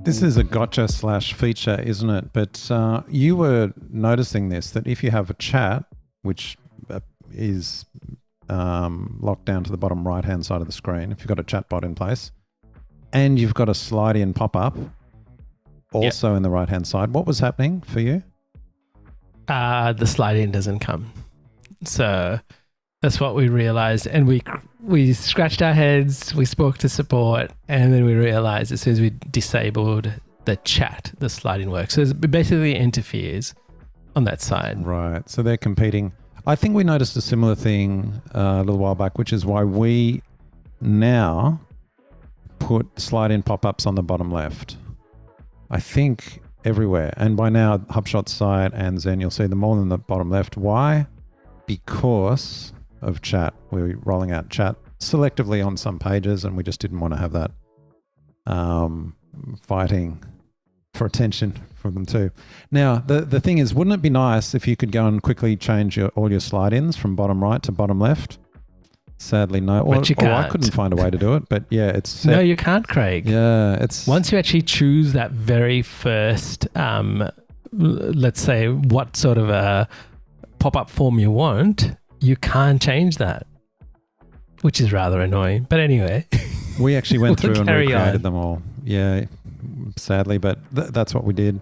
This is a gotcha / feature, isn't it? But you were noticing this, that if you have a chat, which is locked down to the bottom right-hand side of the screen, if you've got a chat bot in place, and you've got a slide-in pop-up also in the right-hand side, what was happening for you? The slide-in doesn't come. So that's what we realized. And we scratched our heads, we spoke to support, and then we realized as soon as we disabled the chat, the slide-in works. So it basically interferes on that side. Right. So they're competing. I think we noticed a similar thing a little while back, which is why we now put slide-in pop-ups on the bottom left. I think everywhere. And by now, HubShots site and Zen, you'll see them all in the bottom left. Why? Because of chat. We're rolling out chat selectively on some pages, and we just didn't want to have that fighting for attention from them too. Now, the thing is, wouldn't it be nice if you could go and quickly change all your slide-ins from bottom right to bottom left? Sadly, no. But you can't. I couldn't find a way to do it, but yeah, it's set. No, you can't, Craig. Yeah, it's... Once you actually choose that very first, let's say, what sort of a pop-up form you want, you can't change that, which is rather annoying. But anyway. We actually went through and recreated on. them all. Yeah, sadly, but that's what we did.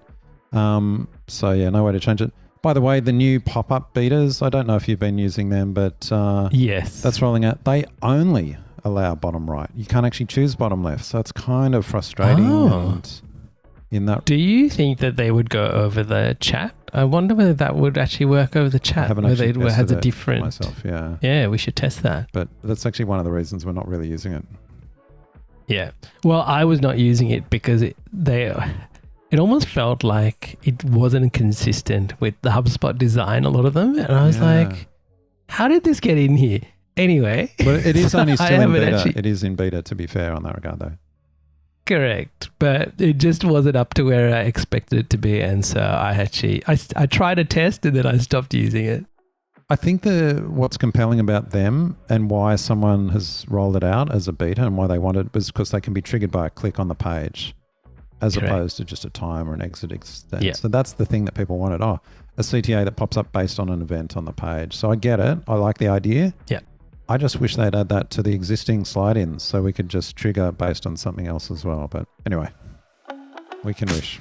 So yeah, no way to change it. By the way, the new pop-up betas, I don't know if you've been using them, but yes, that's rolling out. They only allow bottom right. You can't actually choose bottom left. So it's kind of frustrating. And in that, do you think that they would go over the chat? I wonder whether that would actually work over the chat. I haven't actually tested has a it different myself. Yeah. Yeah, we should test that. But that's actually one of the reasons we're not really using it. Yeah. Well, I was not using it because it almost felt like it wasn't consistent with the HubSpot design, a lot of them. And I was like, how did this get in here? Anyway. But it is only still in beta. Actually... It is in beta, to be fair, on that regard, though. Correct. But it just wasn't up to where I expected it to be. And so I tried a test and then I stopped using it. I think what's compelling about them and why someone has rolled it out as a beta and why they want it is because they can be triggered by a click on the page as opposed to just a time or an exit extent. Yeah. So that's the thing that people wanted. Oh, a CTA that pops up based on an event on the page. So I get it. I like the idea. Yeah. I just wish they'd add that to the existing slide-ins so we could just trigger based on something else as well. But anyway, we can wish.